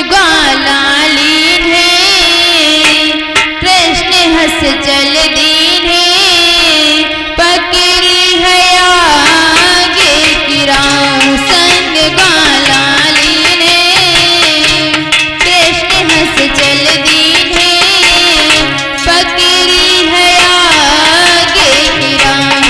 ग्वाला लीने कृष्ण हंस चल दीने पकड़ी है आगे की राह संग ग्वाला लीने कृष्ण हंस चल दीने पकड़ी है आगे की राह।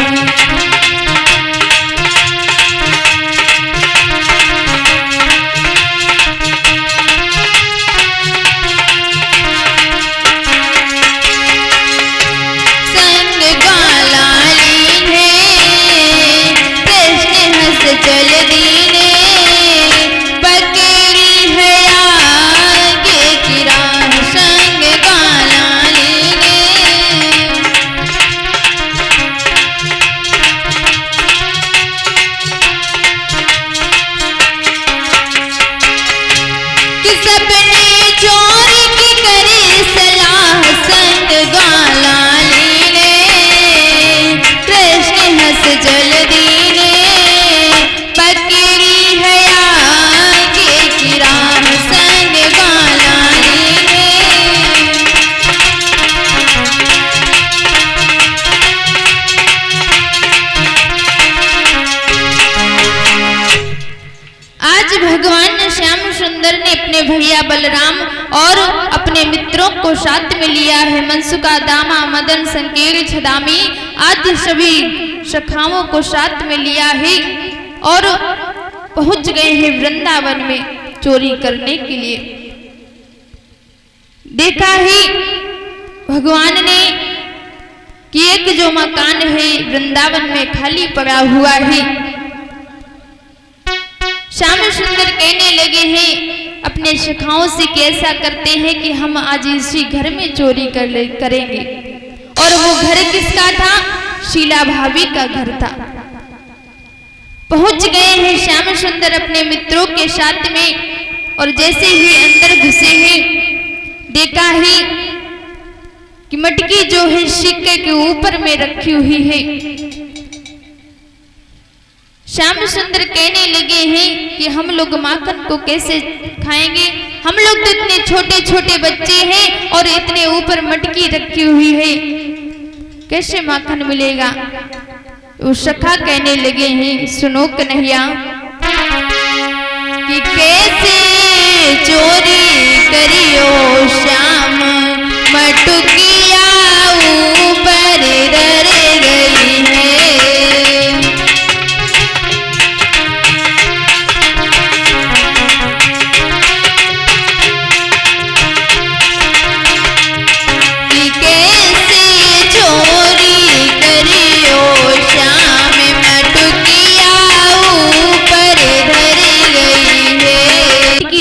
भगवान श्याम सुंदर ने अपने भैया बलराम और अपने मित्रों को साथ में लिया है। मनसुका, दामा, मदन, संकेत, छदामी आदि सभी सखाओं को साथ में लिया है और पहुंच गए हैं वृंदावन में चोरी करने के लिए। देखा ही भगवान ने कि एक जो मकान है वृंदावन में खाली पड़ा हुआ है। श्याम सुंदर कहने लगे हैं अपने सखाओं से कि ऐसा करते हैं कि हम आज इसी घर में चोरी करेंगे। और वो घर किसका था? शीला भाभी का घर था। पहुंच गए हैं श्याम सुंदर अपने मित्रों के साथ में और जैसे ही अंदर घुसे हैं देखा ही कि मटकी जो है सिक्के के ऊपर में रखी हुई है। श्याम सुंदर कहने लगे हैं कि हम लोग माखन को कैसे खाएंगे? हम लोग तो इतने छोटे छोटे बच्चे हैं और इतने ऊपर मटकी रखी हुई है, कैसे माखन मिलेगा? उस सखा कहने लगे हैं सुनो कन्हैया कि कैसे चोरी करियो श्याम मटकिया ऊपर रर गई है।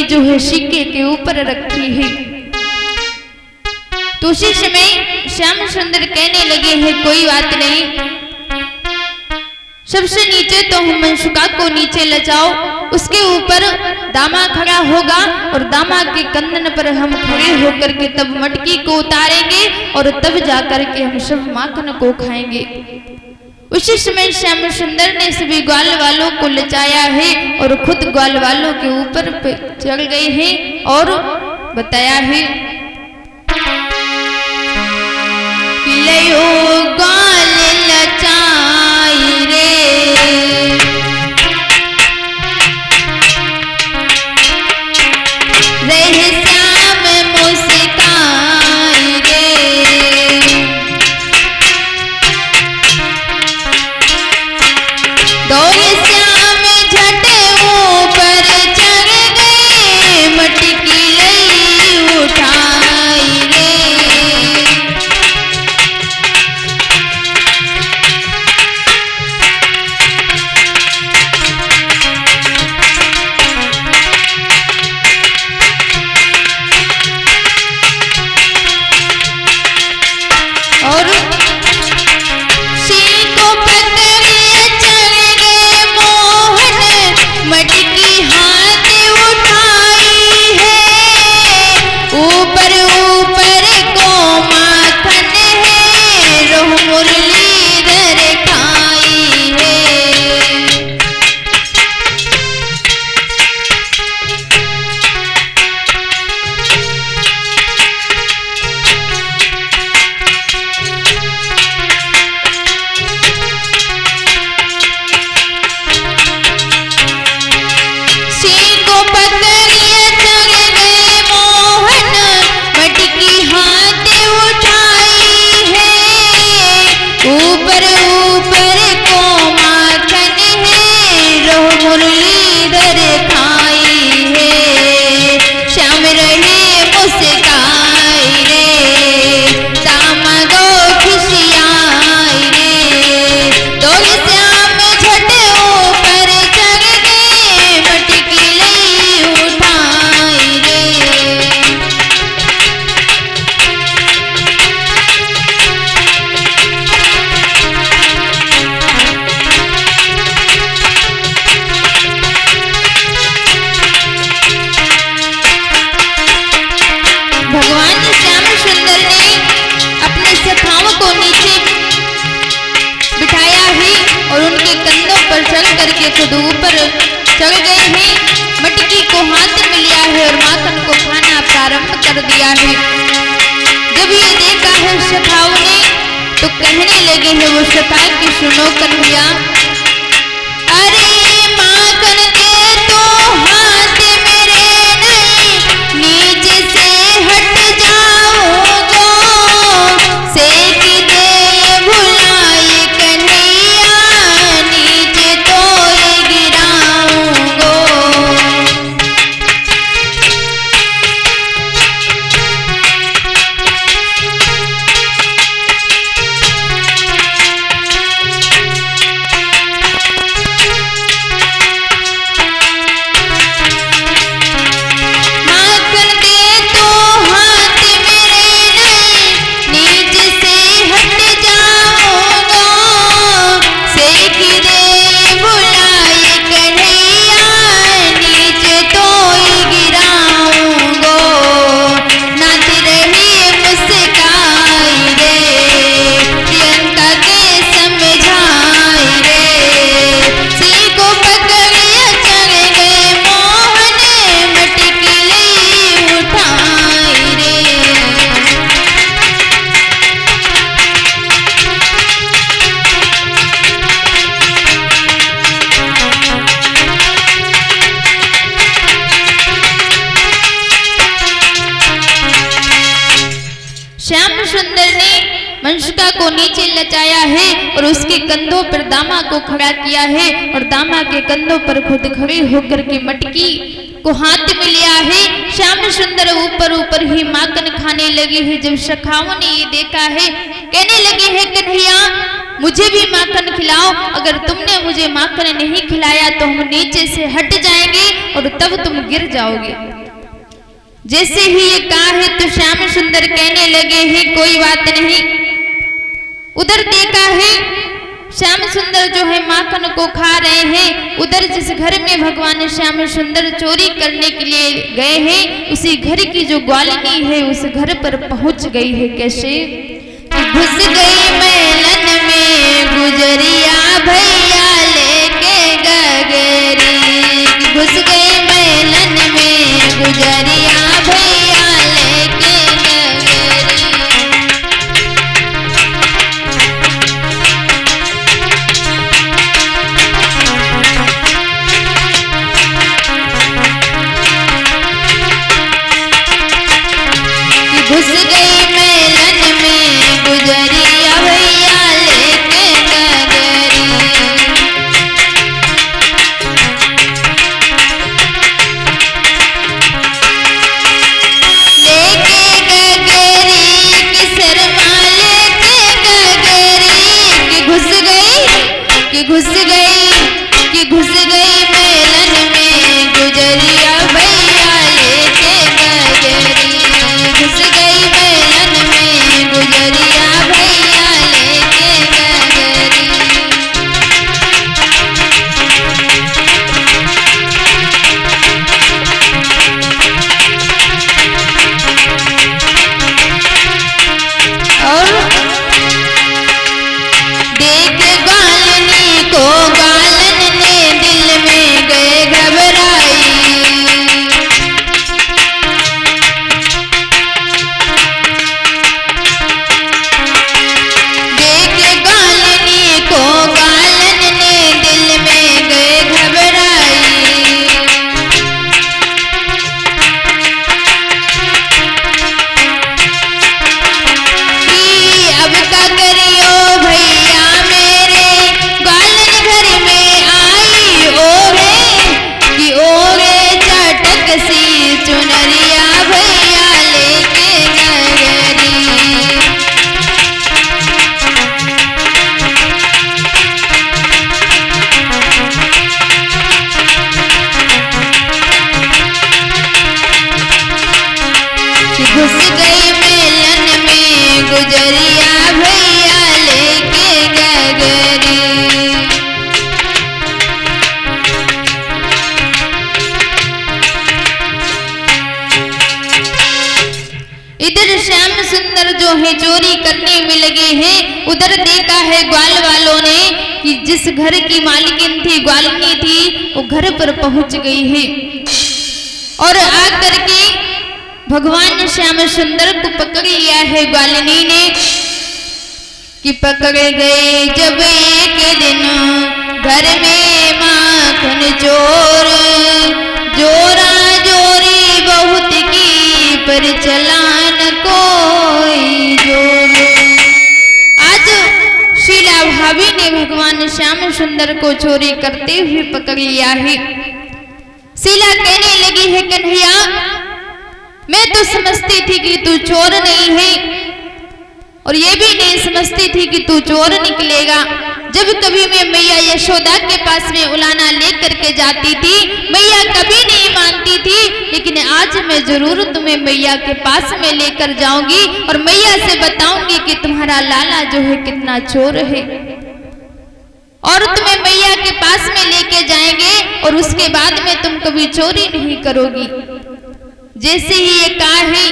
जो है सिक्के के ऊपर रखी है। तो उसी समय श्याम सुंदर कहने लगे हैं कोई बात नहीं, सबसे नीचे तो हम मनसुका को नीचे ले जाओ, उसके ऊपर दामा खड़ा होगा और दामा के कंधन पर हम खड़े होकर के तब मटकी को उतारेंगे और तब जाकर के हम सब माखन को खाएंगे। उसी समय श्याम सुंदर ने सभी ग्वाल वालों को लचाया है और खुद ग्वाल वालों के ऊपर चढ़ गए हैं और बताया है कि लयो ग्वाल लचाई रे रह श्याम मुस्काई रे। दौड़े श्याम झट ऊपर चढ़ गए मटकी लई उठाई रे। और सी को पतरी चढ़ गए ऊपर चढ़ करके खुद ऊपर चढ़ गए हैं, मटकी को हाथ में लिया है और माखन को खाना प्रारंभ कर दिया है। जब ये देखा है सखाओं ने तो कहने लगे हैं वो सखा कि सुनो कन्हैया, अरे माखन दे तो हाथ मेरे नहीं, नीचे से हट जाओगे, सेक दे भुलाई कन्हैया, नीचे तो गिराऊंगो। श्याम सुंदर ने मंशुका को नीचे लचाया है और उसके कंधों पर दामा को खड़ा किया है और दामा के कंधों पर खुद खड़े होकर के मटकी को हाथ में लिया है। श्याम सुंदर ऊपर ऊपर ही माखन खाने लगे हैं। जब सखाओं ने ये देखा है कहने लगे हैं कन्हैया मुझे भी माखन खिलाओ, अगर तुमने मुझे माखन नहीं खिलाया तो हम नीचे से हट जाएंगे और तब तुम गिर जाओगे। जैसे ही ये कहा है तो श्याम सुंदर कहने लगे हैं कोई बात नहीं। उधर देखा है श्याम सुंदर जो है माखन को खा रहे हैं। उधर जिस घर में भगवान श्याम सुंदर चोरी करने के लिए गए हैं उसी घर की जो ग्वालिनी है उस घर पर पहुंच गई है। कैसे घुस गई मैलन में गुजरिया भैया लेके गगरी, घुस गई मैलन में गुजरिया भैया लेके गगरी। घुस गई मैलन में गुजरिया भैया लेके गगरी। लेके गगरी की शर्मा लेके गगरी कि घुस गई कि घुस गई कि घुस गई मैलन में गुजरिया भैया लेके गगरी। घुस गई मैलन में गुजरिया भैया लेके गगरी। और देख ग्वालिनी को ग्वालन ने दिल में गए घबराई। देख ग्वालिनी को ग्वालन ने दिल में गए घबराई। कि अब का करियो भैया मेरे ग्वालन घर में आई ओहे कि ओहे चटक सी चुनरिया भैया लेके गगरी। कि घुस गई मैलन में गुजरिया भैया लेके गगरी। इधर श्याम सुंदर जो है चोरी करने में लगे हैं। उधर देखा है ग्वाल वालों ने कि जिस घर की मालिकिन थी, ग्वालिनी थी, वो घर पर पहुंच गई है और आकर के भगवान श्याम सुंदर को पकड़ लिया है ग्वालिनी ने कि पकड़ गए जब एक दिन घर में माखन चोर, जोरा जोरी बहुत की पर चलान कोई जोर। आज शीला भाभी ने भगवान श्याम सुंदर को चोरी करते हुए पकड़ लिया है। शीला कहने लगी है कन्हैया, मैं तो समझती थी कि तू चोर नहीं है और ये भी नहीं समझती थी कि तू चोर निकलेगा। जब कभी मैं मैया यशोदा के पास में उलाना लेकर के जाती थी, मैया कभी नहीं मानती थी, लेकिन आज मैं जरूर तुम्हें मैया के पास में लेकर जाऊंगी और मैया से बताऊंगी कि तुम्हारा लाला जो है कितना चोर है और तुम्हें मैया के पास में लेके जाएंगे और उसके बाद में तुम कभी चोरी नहीं करोगी। जैसे ही ये कहा है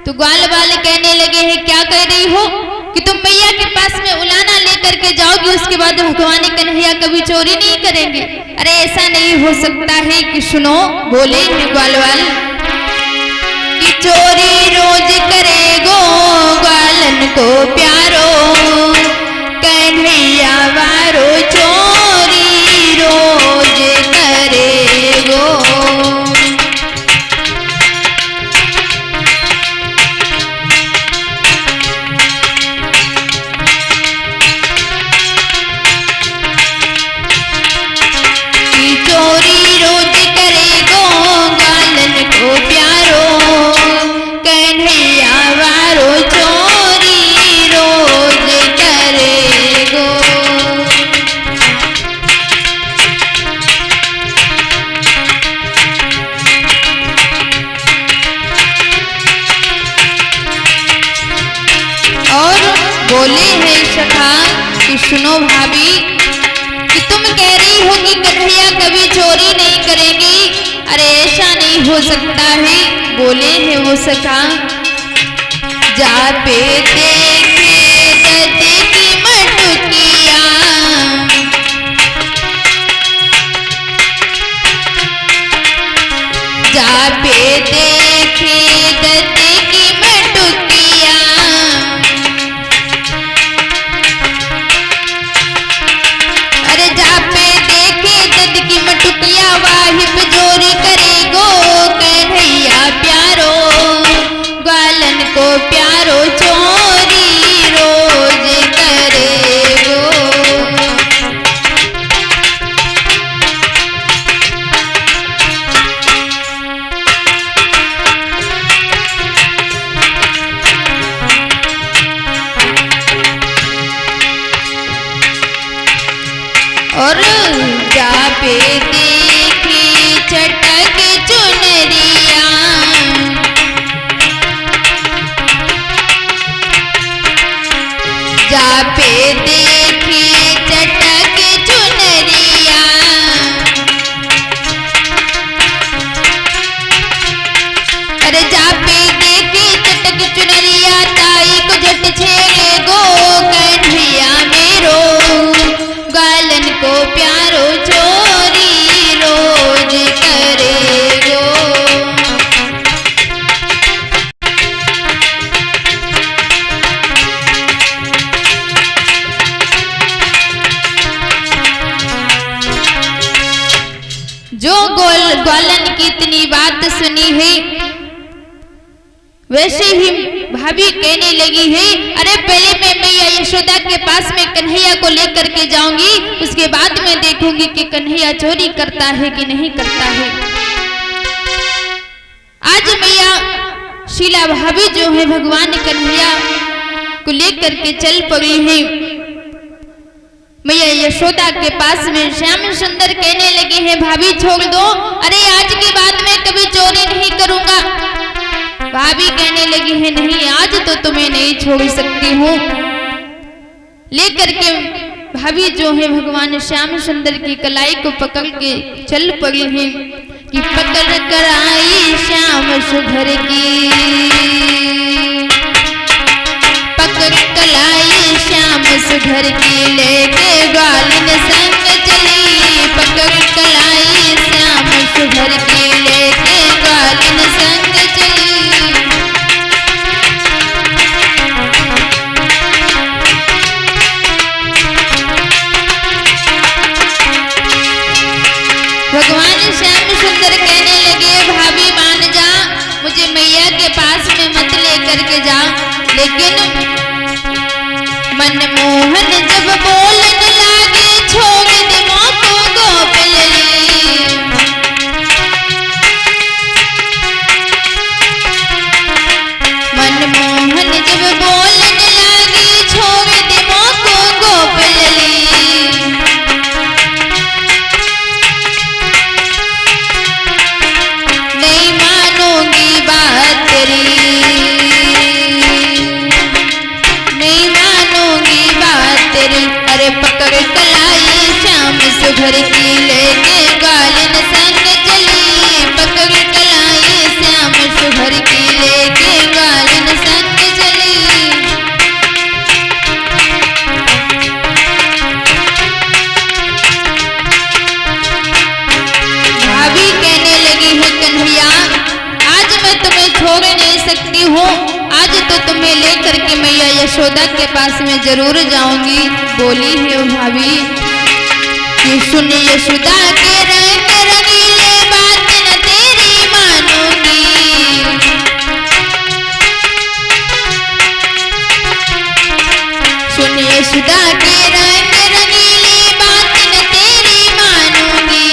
तो ग्वाल वाले कहने लगे हैं, क्या कह रही हो कि तुम मैया के पास में उलाना लेकर के जाओगी, उसके बाद भगवान कन्हैया कभी चोरी नहीं करेंगे? अरे ऐसा नहीं हो सकता है कि सुनो, बोले ग्वाल वाल कि चोरी रोज करेगो ग्वालन को प्यारो, कन्हैया वारो चोरी रोज करेगो। बोले हैं सखा कि सुनो भाभी कि तुम कह रही हो कि कन्हैया कभी चोरी नहीं करेंगी, अरे ऐसा नहीं हो सकता है। बोले हैं वो सखा, जा पे देखे ददे की मटुकिया, जा पे देखे ददे की मटुकिया, मटुकिया वाहिब जोरी करेगो, कन्हैया प्यारो ग्वालन को प्यारो चोरी रोज करेगो। और जा पे देखी चटक चुनरिया, जा पे देखी चटक चुनरिया, अरे जा पे देखी चटक चुनरिया, ताई को झट छेड़े गो कन्हैया मेरो ग्वालन को प्यारो चोरी रोज करेगो। जो ग्वालन की इतनी बात सुनी है, वैसे ही भाभी कहने लगी है, अरे पहले मैं मैया यशोदा के पास में कन्हैया को लेकर के जाऊंगी, उसके बाद में देखूंगी कि कन्हैया चोरी करता है कि नहीं करता है। आज मैया शीला भाभी जो है भगवान कन्हैया को लेकर के चल पड़ी है। मैया यशोदा के पास में श्याम सुंदर कहने लगे हैं, भाभी छोड़ दो, अरे आज के बाद में कभी चोरी नहीं करूंगा। भाभी कहने लगी है, नहीं आज तो तुम्हें नहीं छोड़ सकती हूँ। लेकर के भाभी जो है भगवान श्याम सुंदर की कलाई को पकड़ के चल पड़ी है कि पकड़ कर आई श्याम सुधर की, पकड़ कलाई श्याम श्याम सुघर की लेके ग्वालिन संग चली, पकड़ कलाई श्याम सुघर की लेके ग्वालिन संग चली। भगवान श्याम सुंदर कहने लगे, भाभी मान जा, मुझे मैया के पास में मत लेकर के जा। लेकिन मनमोहन जब बोलने लगे, छोड़ दे मोको गोपलली। मनमोहन जब बोलने लगे, छोड़ दे मोको गोपलली। नहीं मानूंगी बात तेरी, नहीं मानूंगी बात तेरी। अरे पकड़ कलाई श्याम सुघर की लेके ग्वालिन संग चली, पकड़ कलाई श्याम सुघर की लेके ग्वालिन संग चली। भाभी कहने लगी है, कन्हैया आज मैं तुम्हें छोड़ नहीं सकती हूँ, आज तो तुम्हें लेकर के मैया यशोदा के पास में जरूर जाऊंगी। बोली है भाभी कि सुन यशोदा के रंग रंगीले, बात न तेरी मानूंगी। सुन यशोदा के रंग रंगीले, बात न तेरी मानूंगी।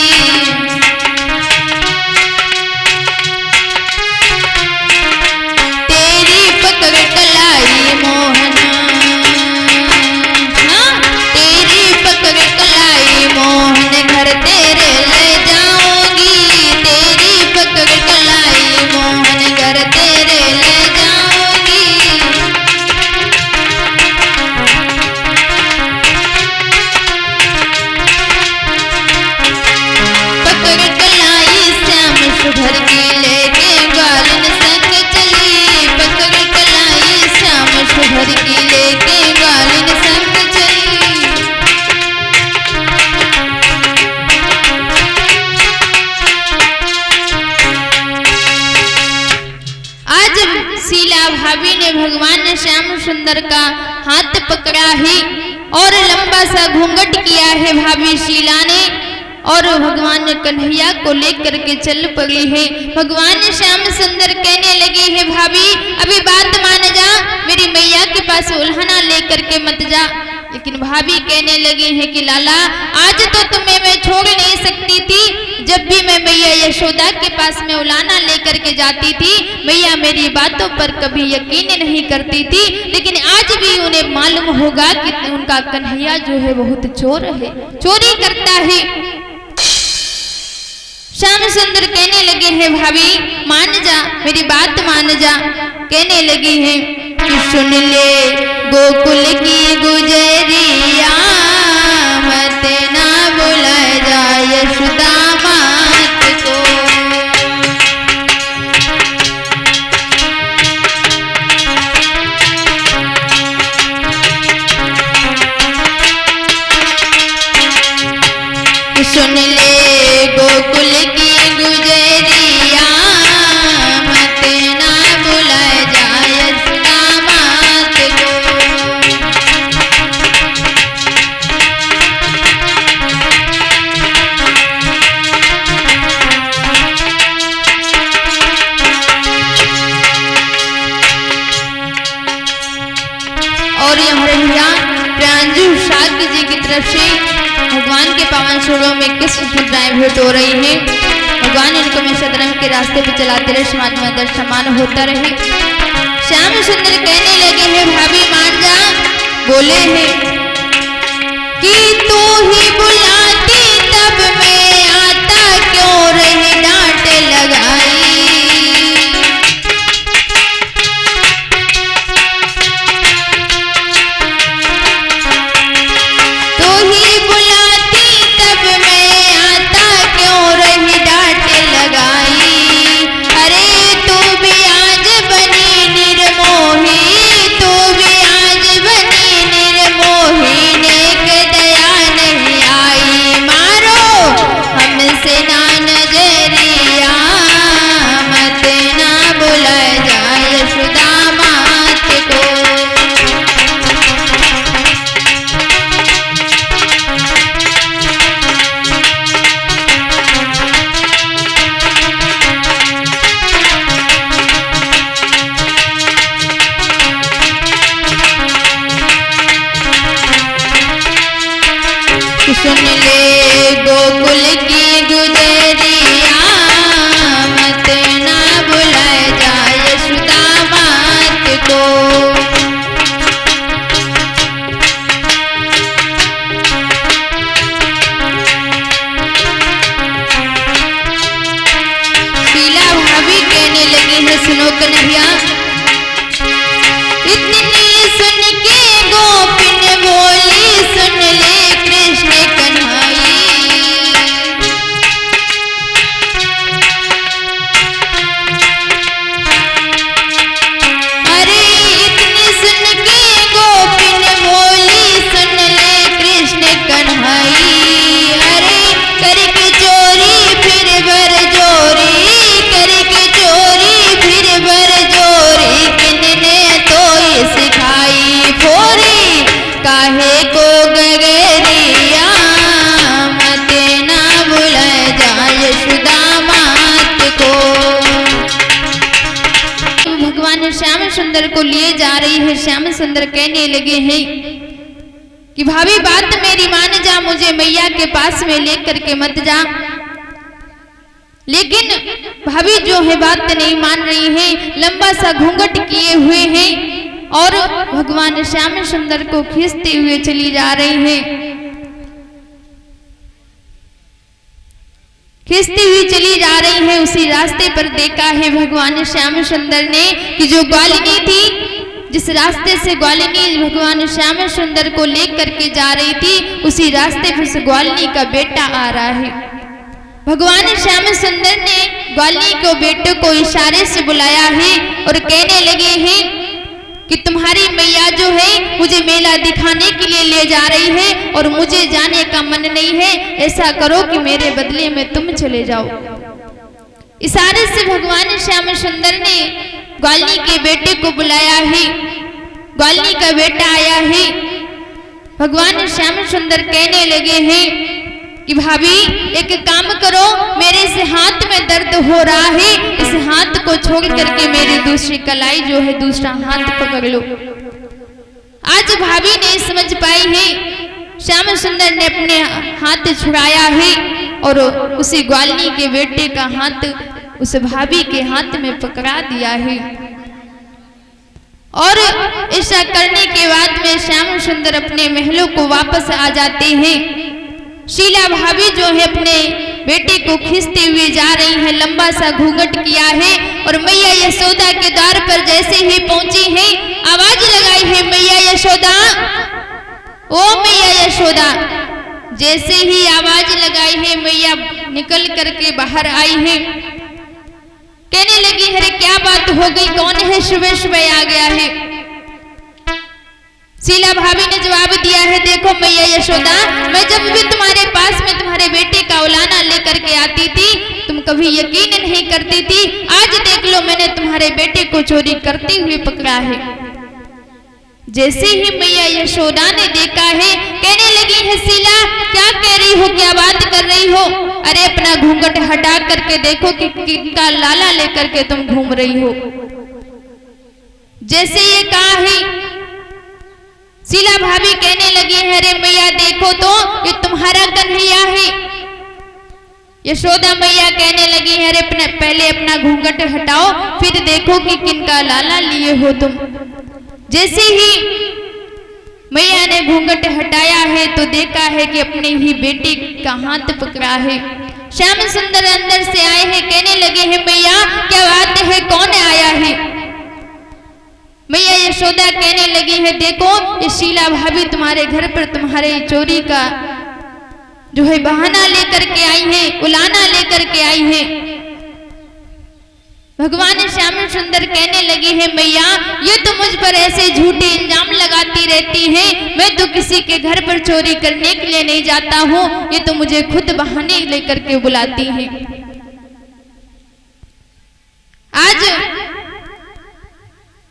तेरी पकड़ कलाई मोहन, हाँ तेरी पकड़ कलाई मोहन, घर तेरे ले जाऊंगी। तेरी पकड़ कलाई मोहन, घर तेरे ले जाऊंगी। पकड़ कलाई श्याम सुघर की लेके ग्वालिन संग चली, पकड़ कलाई श्याम सुघर की लेके ग्वालिन संग चली। आज शीला भाभी ने भगवान श्याम सुंदर का हाथ पकड़ा है और लंबा सा घूंघट किया है भाभी शीला ने, और भगवान कन्हैया को लेकर के चल पड़ी है। भगवान श्याम सुंदर कहने लगे हैं, भाभी अभी बात मान जा, मेरी मैया के पास उल्हाना लेकर के मत जा। लेकिन भाभी कहने लगी है कि लाला आज तो तुम्हें मैं छोड़ नहीं सकती थी। जब भी मैं मैया यशोदा के पास में उलाना लेकर के जाती थी, मैया मेरी बातों पर कभी यकीन नहीं करती थी। लेकिन आज भी उन्हें मालूम होगा कि उनका कन्हैया जो है बहुत चोर है, चोरी करता है। श्याम सुंदर कहने लगे हैं, भाभी मान जा, मेरी बात मान जा। कहने लगी है कि सुन ले गोकुल की गुजरिया, मत ना बुला जा यशोदा मात को। सुन ले गोकुल की गुजरिया, मत ना बुलाए जा यशोदा मात को। और यहाँ रहिया प्रांजू शाक्य जी की तरफ से भगवान के पावन स्वरों में कृष्ण मुद्राएं भेंट हो रही है। भगवान इनको में सदरंग के रास्ते पे चलाते रहे, समाज में आदर सम्मान होता रहे। श्याम सुंदर कहने लगे हैं, भाभी मान जा। बोले हैं कि तू ही बुलाती तब मैं आता, क्यों रही डांट लगाई। लगे हैं, सुनो कन्हैया। इतनी सुन के गोपिन बोली, सुन ले कृष्ण कन्हैया। अरे इतनी सुन के गोपिन बोली, सुन ले कृष्ण कन्हैया। अरे करके चोरी फिर बर जोरी, करके चोरी फिर बर जोरी, किनने तो ये सिखाई फोरी, काहे को गगरिया मत ना भूल जाए यशोदा मात को। भगवान श्याम सुंदर को लिए जा रही है। श्याम सुंदर कहने लगे हैं कि भाभी बात मेरी मान जा, मुझे मैया के पास में लेकर के मत जा। लेकिन भाभी जो है बात नहीं मान रही है, लंबा सा घूंघट किए हुए हैं और भगवान श्याम सुंदर को खींचते हुए चली जा रही है। खींचती हुई चली जा रही है। उसी रास्ते पर देखा है भगवान श्याम सुंदर ने कि जो ग्वालिनी थी, जिस रास्ते से ग्वालिनी भगवान श्याम सुंदर को लेकर के जा रही थी, उसी रास्ते पर से ग्वालिनी का बेटा आ रहा है। भगवान श्याम सुंदर ने ग्वालिनी को बेटे को इशारे से बुलाया है और कहने लगे हैं कि तुम्हारी मैया जो है मुझे मेला दिखाने के लिए ले जा रही है और मुझे जाने का मन नहीं है, ऐसा करो कि मेरे बदले में तुम चले जाओ। इशारे से भगवान श्याम सुंदर ने ग्वालिनी के बेटे को बुलाया है। ग्वालिनी का बेटा आया है। भगवान श्याम सुंदर कहने लगे हैं कि भाभी एक काम करो, मेरे से हाथ में दर्द हो रहा है, इस हाथ को छोड़ करके मेरी दूसरी कलाई जो है दूसरा हाथ पकड़ लो। आज भाभी नहीं समझ पाई है। श्याम सुंदर ने अपने हाथ छुड़ाया है और उसी ग्वालिनी के बेटे का हाथ उस भाभी के हाथ में पकड़ा दिया है। और ऐसा करने के बाद में श्याम सुंदर अपने महलों को वापस आ जाते हैं। शीला भाभी जो है अपने बेटे को खींचते हुए जा रही है, लंबा सा घूंघट किया है और मैया यशोदा के द्वार पर जैसे ही पहुंची है, आवाज लगाई है मैया यशोदा, ओ मैया यशोदा। जैसे ही आवाज लगाई है, मैया निकल करके बाहर आई है। कहने लगी अरे क्या बात हो गई, कौन है सुबह सुबह आ गया है। शीला भाभी ने जवाब दिया है, देखो मैया यशोदा, मैं जब भी तुम्हारे पास में तुम्हारे बेटे का उलाना लेकर के आती थी, तुम कभी यकीन नहीं करती थी। आज देख लो मैंने तुम्हारे बेटे को चोरी करते हुए पकड़ा है। जैसे ही मैया यशोदा ने देखा है, कहने लगी है शीला क्या कह रही हो, क्या बात कर रही हो। अरे अपना घूंघट हटा करके देखो कि किनका लाला लेकर के तुम घूम रही हो। जैसे ये कहा है, शीला भाभी कहने लगी है अरे मैया देखो तो ये तुम्हारा कन्हैया है। यशोदा मैया कहने लगी है अरे पहले अपना घूंघट हटाओ, फिर देखो कि किनका लाला लिए हो तुम। जैसे ही मैया ने घूंघट हटाया है तो देखा है कि अपने ही बेटे का हाथ पकड़ा है। श्याम सुंदर अंदर से आए हैं, कहने लगे हैं मैया क्या बात है, कौन आया है। मैया यशोदा कहने लगी है देखो ये शीला भाभी तुम्हारे घर पर तुम्हारे चोरी का जो है बहाना लेकर के आई है, उलाना लेकर के आई है। भगवान श्याम सुंदर कहने लगे हैं मैया ये तो मुझ पर ऐसे झूठे इल्जाम लगाती रहती हैं, मैं तो किसी के घर पर चोरी करने के लिए नहीं जाता हूँ, ये तो मुझे खुद बहाने लेकर के बुलाती हैं। आज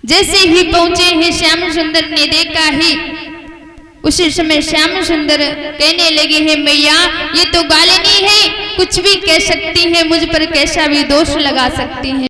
जैसे ही पहुंचे हैं श्याम सुंदर ने देखा है, उसी समय श्याम सुंदर कहने लगे हैं मैया ये तो ग्वालिनी है, कुछ भी कह सकती है, मुझ पर कैसा भी दोष लगा सकती है।